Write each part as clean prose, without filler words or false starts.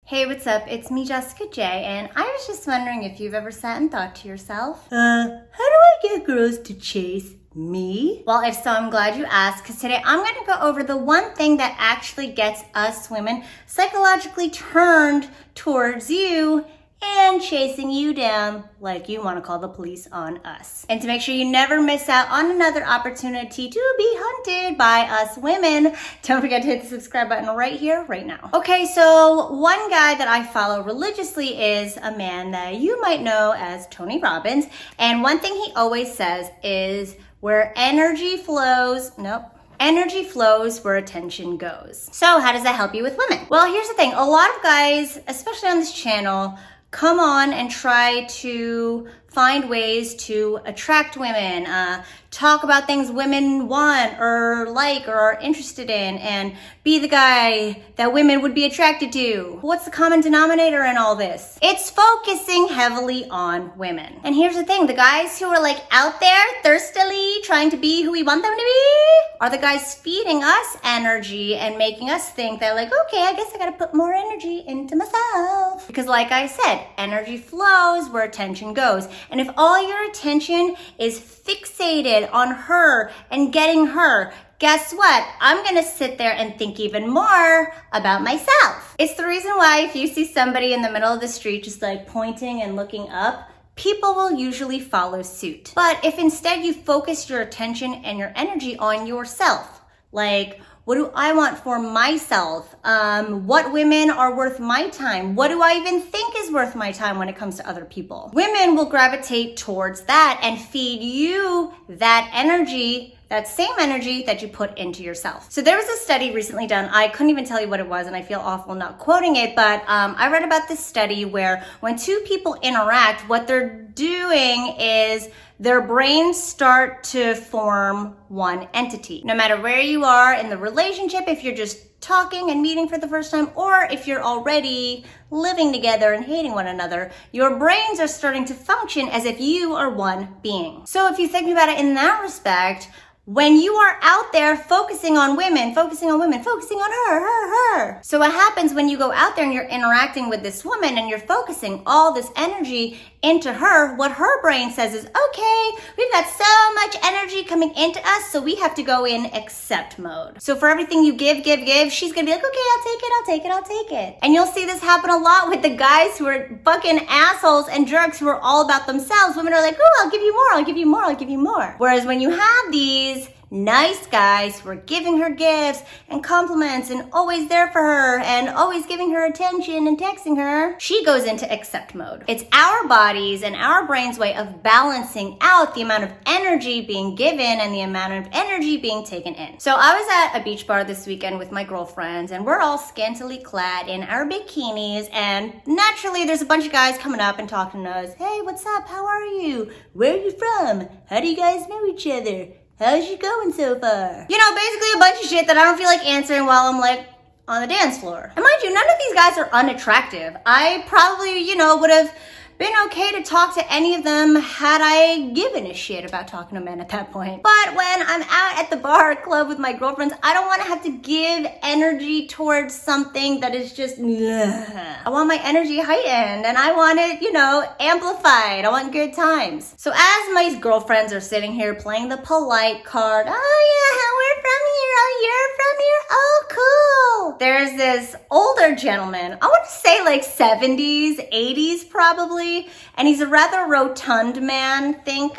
Hey, what's up? It's me, Jessica J, and I was just wondering if you've ever sat and thought to yourself, how do I get girls to chase me? Well, if so, I'm glad you asked, because today I'm going to go over the one thing that actually gets us women psychologically turned towards you and chasing you down like you want to call the police on us. And to make sure you never miss out on another opportunity to be hunted by us women, don't forget to hit the subscribe button right here, right now. Okay, so one guy that I follow religiously is a man that you might know as Tony Robbins. And one thing he always says is, where energy flows, energy flows where attention goes. So how does that help you with women? Well, here's the thing. A lot of guys, especially on this channel, come on and try to find ways to attract women, talk about things women want or like or are interested in, and be the guy that women would be attracted to. What's the common denominator in all this? It's focusing heavily on women. And here's the thing, the guys who are like out there thirstily trying to be who we want them to be are the guys feeding us energy and making us think that, like, okay, I guess I gotta put more energy into myself. Because like I said, energy flows where attention goes. And if all your attention is fixated on her and getting her, guess what? I'm gonna sit there and think even more about myself. It's the reason why if you see somebody in the middle of the street just like pointing and looking up, people will usually follow suit. But if instead you focus your attention and your energy on yourself, like, what do I want for myself? What women are worth my time? What do I even think is worth my time when it comes to other people? Women will gravitate towards that and feed you that energy, that same energy that you put into yourself. So there was a study recently done. I couldn't even tell you what it was, and I feel awful not quoting it, but I read about this study where when two people interact, what they're doing is their brains start to form one entity. No matter where you are in the relationship, if you're just talking and meeting for the first time, or if you're already living together and hating one another, your brains are starting to function as if you are one being. So if you think about it in that respect, when you are out there focusing on women, focusing on her. So what happens when you go out there and you're interacting with this woman and you're focusing all this energy into her, what her brain says is, okay, we've got so much energy coming into us, so we have to go in accept mode. So for everything you give, she's gonna be like, okay, I'll take it. And you'll see this happen a lot with the guys who are fucking assholes and jerks who are all about themselves. Women are like, oh, I'll give you more. Whereas when you have these nice guys who are giving her gifts and compliments and always there for her and always giving her attention and texting her, she goes into accept mode. It's our bodies and our brain's way of balancing out the amount of energy being given and the amount of energy being taken in. So I was at a beach bar this weekend with my girlfriends, and we're all scantily clad in our bikinis, and naturally there's a bunch of guys coming up and talking to us. Hey, what's up? How are you? Where are you from? How do you guys know each other? How's you going so far? You know, basically a bunch of shit that I don't feel like answering while I'm like on the dance floor. And mind you, none of these guys are unattractive. I probably, would have been okay to talk to any of them had I given a shit about talking to men at that point. But when I'm out at the bar or club with my girlfriends, I don't want to have to give energy towards something that is just, I want my energy heightened and I want it, amplified. I want good times. So as my girlfriends are sitting here playing the polite card, oh yeah, we're from here, oh you're from here, oh cool. There's this older gentleman, I want to say like 70s, 80s probably, and he's a rather rotund man. Think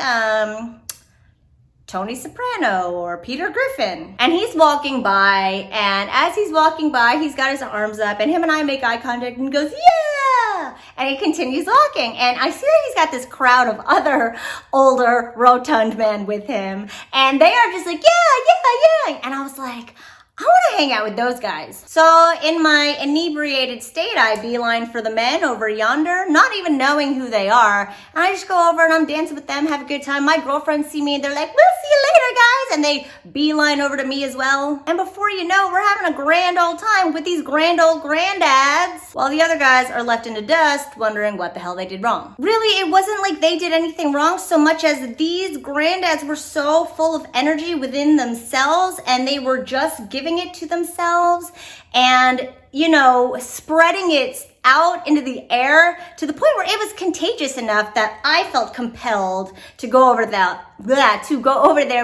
Tony Soprano or Peter Griffin. And he's walking by, and as he's walking by, he's got his arms up, and him and I make eye contact and he goes, yeah! And he continues walking. And I see that he's got this crowd of other older rotund men with him, and they are just like, yeah. And I was like, I want to hang out with those guys. So in my inebriated state, I beeline for the men over yonder, not even knowing who they are. And I just go over and I'm dancing with them, have a good time. My girlfriends see me and they're like, we'll see you later, guys. And they beeline over to me as well. And before you know, we're having a grand old time with these grand old granddads, while the other guys are left in the dust wondering what the hell they did wrong. Really, it wasn't like they did anything wrong so much as these granddads were so full of energy within themselves, and they were just giving it to themselves and, spreading it out into the air to the point where it was contagious enough that I felt compelled to go over there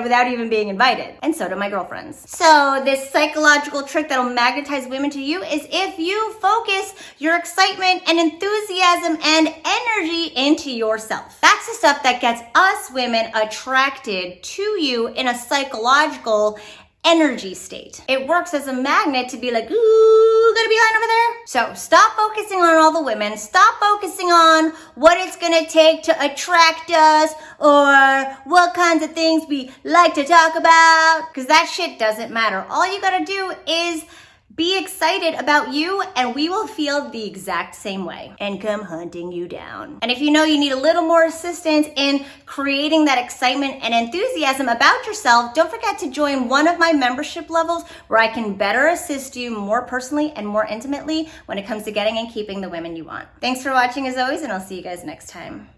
without even being invited. And so did my girlfriends. So this psychological trick that'll magnetize women to you is if you focus your excitement and enthusiasm and energy into yourself. That's the stuff that gets us women attracted to you in a psychological energy state. It works as a magnet to be like, ooh, got a beeline over there. So stop focusing on all the women. Stop focusing on what it's gonna take to attract us or what kinds of things we like to talk about, because that shit doesn't matter. All you gotta do is be excited about you, and we will feel the exact same way and come hunting you down. And if you know you need a little more assistance in creating that excitement and enthusiasm about yourself, don't forget to join one of my membership levels where I can better assist you more personally and more intimately when it comes to getting and keeping the women you want. Thanks for watching as always, and I'll see you guys next time.